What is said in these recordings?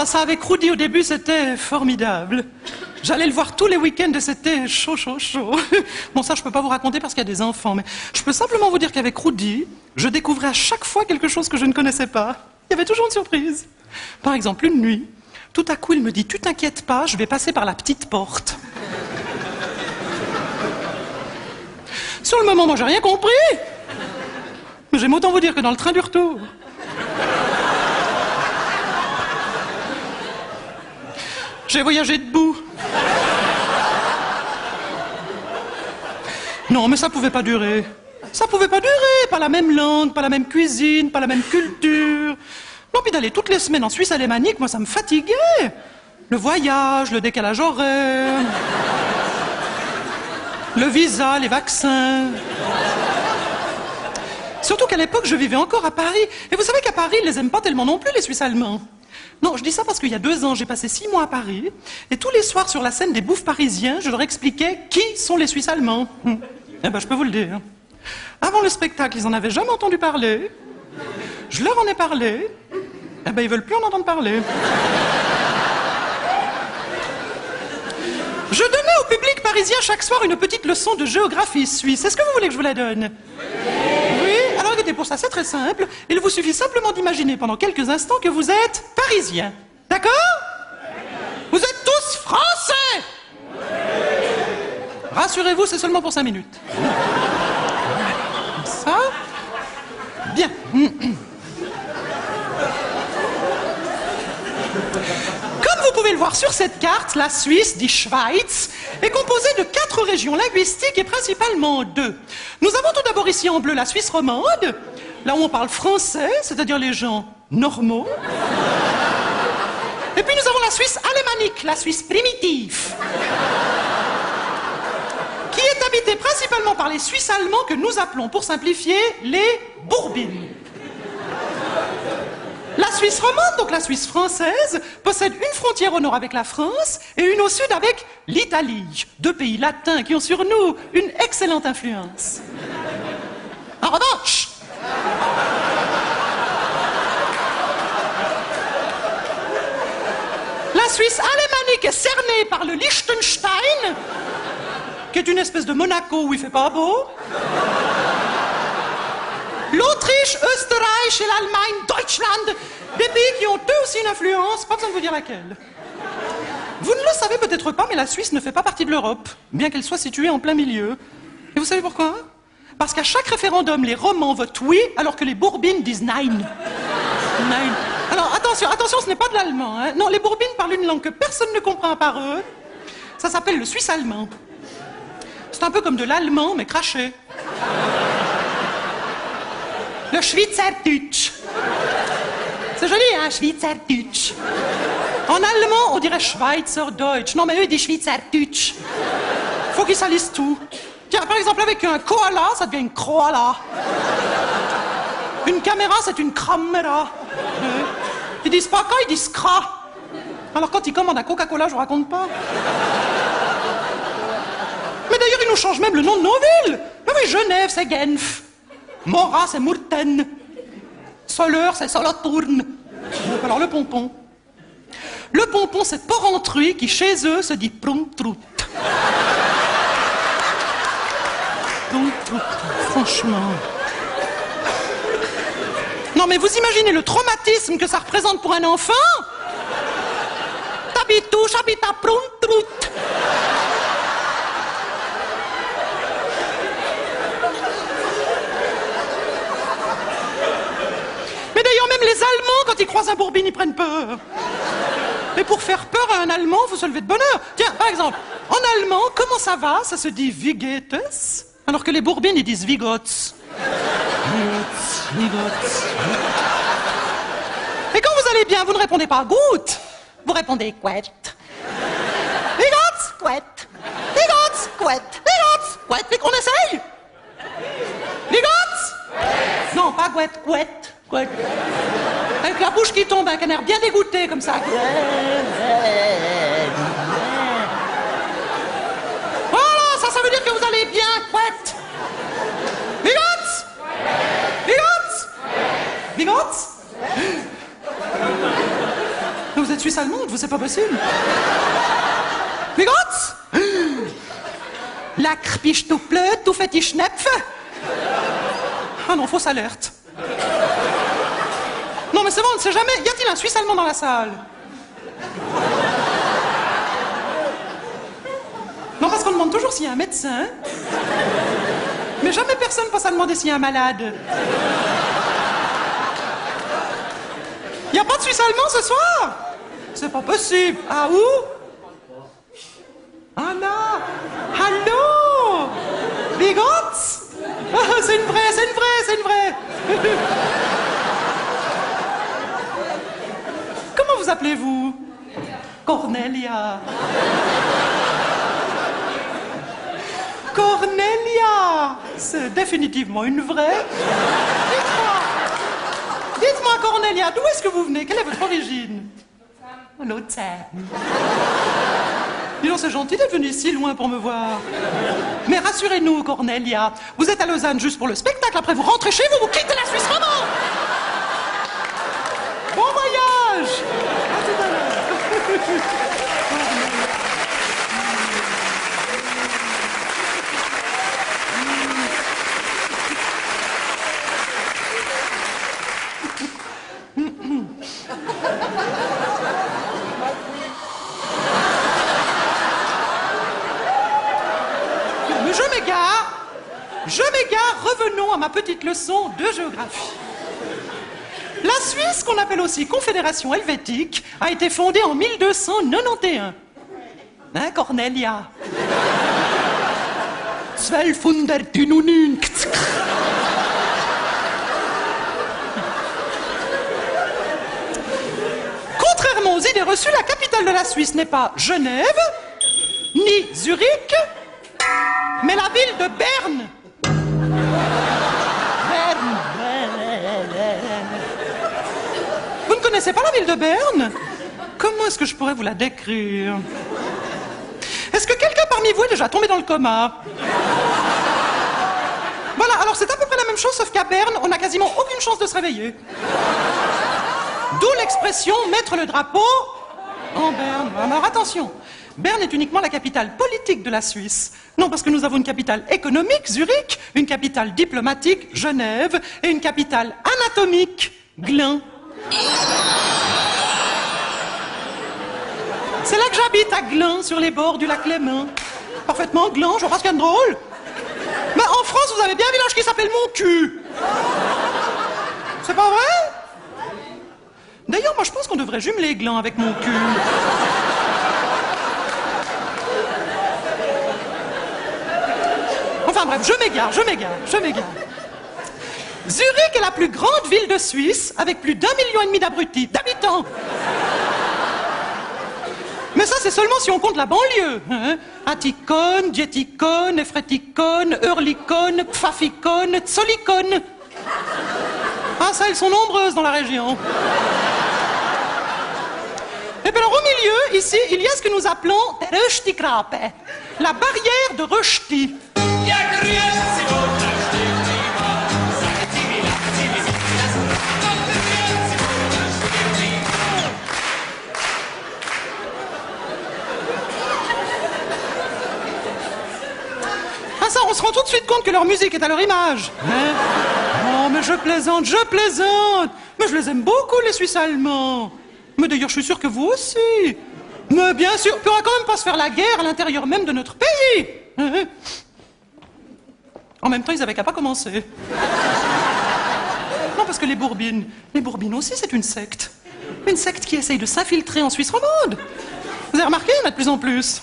ça avec Rudy au début, c'était formidable. J'allais le voir tous les week-ends et c'était chaud, chaud, chaud. Bon, ça, je peux pas vous raconter parce qu'il y a des enfants, mais je peux simplement vous dire qu'avec Rudy, je découvrais à chaque fois quelque chose que je ne connaissais pas. Il y avait toujours une surprise. Par exemple, une nuit, tout à coup, il me dit « Tu t'inquiètes pas, je vais passer par la petite porte. » Sur le moment, moi, j'ai rien compris. Mais j'aime autant vous dire que dans le train du retour... J'ai voyagé debout. Non, mais ça pouvait pas durer. Ça pouvait pas durer. Pas la même langue, pas la même cuisine, pas la même culture. Non, puis d'aller toutes les semaines en Suisse alémanique, moi, ça me fatiguait. Le voyage, le décalage horaire, le visa, les vaccins. Surtout qu'à l'époque, je vivais encore à Paris. Et vous savez qu'à Paris, ils les aiment pas tellement non plus, les Suisses allemands. Non, je dis ça parce qu'il y a 2 ans, j'ai passé 6 mois à Paris, et tous les soirs sur la scène des bouffes parisiens, je leur expliquais qui sont les Suisses allemands. Eh ben, je peux vous le dire. Avant le spectacle, ils en avaient jamais entendu parler. Je leur en ai parlé. Eh ben, ils veulent plus en entendre parler. Je donnais au public parisien chaque soir une petite leçon de géographie suisse. Est-ce que vous voulez que je vous la donne? Oui. Alors écoutez, pour ça, c'est très simple. Il vous suffit simplement d'imaginer pendant quelques instants que vous êtes parisien. D'accord? Vous êtes tous français. Rassurez-vous, c'est seulement pour 5 minutes. Comme ça. Bien. Comme vous pouvez le voir sur cette carte, la Suisse, die Schweiz, est composée de 4 régions linguistiques et principalement 2. Nous avons tout d'abord ici en bleu la Suisse romande, là où on parle français, c'est-à-dire les gens normaux. Et puis nous avons la Suisse alémanique, la Suisse primitive, qui est habitée principalement par les Suisses allemands que nous appelons, pour simplifier, les Bourbines. La Suisse romande, donc la Suisse française, possède une frontière au nord avec la France et une au sud avec l'Italie. 2 pays latins qui ont sur nous une excellente influence. En revanche, la Suisse alémanique est cernée par le Liechtenstein, qui est une espèce de Monaco où il fait pas beau. L'Autriche, Österreich et l'Allemagne, Deutschland, des pays qui ont eux aussi une influence, pas besoin de vous dire laquelle. Vous ne le savez peut-être pas, mais la Suisse ne fait pas partie de l'Europe, bien qu'elle soit située en plein milieu. Et vous savez pourquoi? Parce qu'à chaque référendum, les Romans votent oui, alors que les Bourbines disent nein. Nein. Alors attention, attention, ce n'est pas de l'allemand. Hein. Non, les Bourbines parlent une langue que personne ne comprend à part eux. Ça s'appelle le suisse allemand. C'est un peu comme de l'allemand, mais craché. Le Schweizerdeutsch. C'est joli, hein, Schweizerdeutsch. En allemand, on dirait Schweizerdeutsch. Non, mais eux, ils disent Schweizerdeutsch. Faut qu'ils salissent tout. Tiens, par exemple, avec un koala, ça devient une koala. Une caméra, c'est une caméra. Ils disent pas quand, ils disent cra. Alors quand ils commandent un Coca-Cola, je vous raconte pas. Mais d'ailleurs, ils nous changent même le nom de nos villes. Mais oui, Genève, c'est Genf. Mora, c'est Murten. Soleure, c'est Solothurn. Alors le pompon. Le pompon, c'est Porrentruy qui, chez eux, se dit Prumtrout. Prumtrout, franchement. Non mais vous imaginez le traumatisme que ça représente pour un enfant? T'habites où? J'habite à Prumtrout. Les Allemands, quand ils croisent un Bourbine, ils prennent peur. Mais pour faire peur à un Allemand, il faut se lever de bonne heure. Tiens, par exemple, en allemand, comment ça va? Ça se dit Wie geht es? Alors que les Bourbines, ils disent Wie geht's? Wie geht's? Et quand vous allez bien, vous ne répondez pas gut. Vous répondez quet. Wie geht's? Quet. Wie geht's? Quet. Wie geht's? Quet. Et qu'on essaye? Wie geht's? Non, pas quet, quet. Quet. Avec la bouche qui tombe, un canard bien dégoûté comme ça. Voilà, ça veut dire que vous allez bien, quet. Bigots? Bigots? Bigots? vous êtes suisse allemande, vous, c'est pas possible. Wie geht's? Lecker bist du blöd, du fette Schnepfe. Ah non, fausse alerte. Non mais c'est bon, on ne sait jamais. Y a-t-il un Suisse allemand dans la salle? Non, parce qu'on demande toujours s'il y a un médecin. Mais jamais personne passe à demander s'il y a un malade. Y a pas de Suisse allemand ce soir? C'est pas possible. Ah, où? Anna! Hallo! Wie geht's? Ah, c'est une vraie, c'est une vraie, c'est une vraie. Comment vous appelez-vous? Cornelia. Cornelia! C'est définitivement une vraie. Dites-moi, Cornelia, d'où est-ce que vous venez? Quelle est votre origine? L'Auxerre. Dis donc, c'est gentil d'être venu si loin pour me voir. Mais rassurez-nous, Cornelia, vous êtes à Lausanne juste pour le spectacle, après vous rentrez chez vous, vous quittez la Suisse romande. Bon voyage. À tout à l'heure. Je m'égare, revenons à ma petite leçon de géographie. La Suisse, qu'on appelle aussi Confédération helvétique, a été fondée en 1291. Hein, Cornelia? 1299. Contrairement aux idées reçues, la capitale de la Suisse n'est pas Genève, ni Zurich, mais la ville de Berne. Vous ne connaissez pas la ville de Berne? Comment est-ce que je pourrais vous la décrire? Est-ce que quelqu'un parmi vous est déjà tombé dans le coma? Voilà, alors c'est à peu près la même chose, sauf qu'à Berne, on n'a quasiment aucune chance de se réveiller. D'où l'expression « mettre le drapeau en Berne ». Alors attention, Berne est uniquement la capitale politique de la Suisse. Non, parce que nous avons une capitale économique, Zurich, une capitale diplomatique, Genève, et une capitale anatomique, Glun. C'est là que j'habite, à Glun, sur les bords du lac Léman. Parfaitement Glun, je vois pas ce qu'il y a de drôle. Mais en France, vous avez bien un village qui s'appelle Mon Cul. C'est pas vrai? D'ailleurs, moi je pense qu'on devrait jumeler Glun avec Mon Cul. Enfin bref, je m'égare. Zurich est la plus grande ville de Suisse, avec plus d'1,5 million d'habitants. Mais ça, c'est seulement si on compte la banlieue. Hein? Atticon, Dietikon, Efretikon, Eurlikon, Pfafikon, Tsolikon. Ah, ça, elles sont nombreuses dans la région. Et bien alors, au milieu, ici, il y a ce que nous appelons Röstigrape, la barrière de Rösti. Ah ça, on se rend tout de suite compte que leur musique est à leur image. Hein? Oh, mais je plaisante. Mais je les aime beaucoup, les Suisses allemands. Mais d'ailleurs, je suis sûr que vous aussi. Mais bien sûr, puis on va quand même pas se faire la guerre à l'intérieur même de notre pays. Hein? En même temps, ils avaient qu'à pas commencer. Non, parce que les Bourbines aussi, c'est une secte. Une secte qui essaye de s'infiltrer en Suisse romande. Vous avez remarqué, il y en a de plus en plus.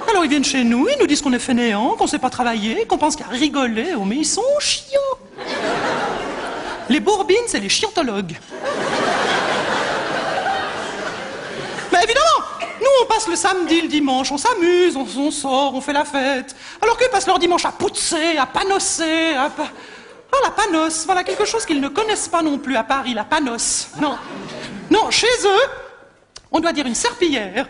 Alors ils viennent chez nous, ils nous disent qu'on est fainéants, qu'on sait pas travailler, qu'on pense qu'à rigoler. Oh mais ils sont chiants. Les Bourbines, c'est les chiantologues. Mais évidemment, nous on passe le samedi, le dimanche, on s'amuse, on sort, on fait la fête. Alors qu'eux passent leur dimanche à poutser, à panosser, à... Ah, la panosse, voilà quelque chose qu'ils ne connaissent pas non plus à Paris, la panosse. Non, chez eux, on doit dire une serpillière.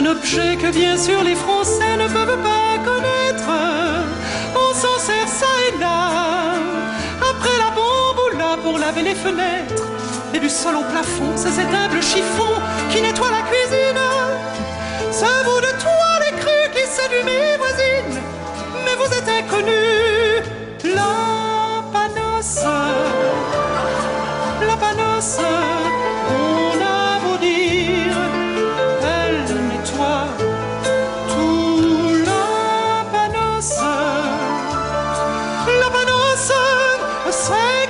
un objet que bien sûr les Français ne peuvent pas connaître. On s'en sert ça et là, après la bamboula pour laver les fenêtres. Et du sol au plafond, c'est cet humble chiffon qui nettoie la cuisine. Ce bout de toile écru qui séduit mes voisines. Mais vous êtes inconnus, la panosse, la panosse. On a beau dire, elle nettoie tout. La panosse, c'est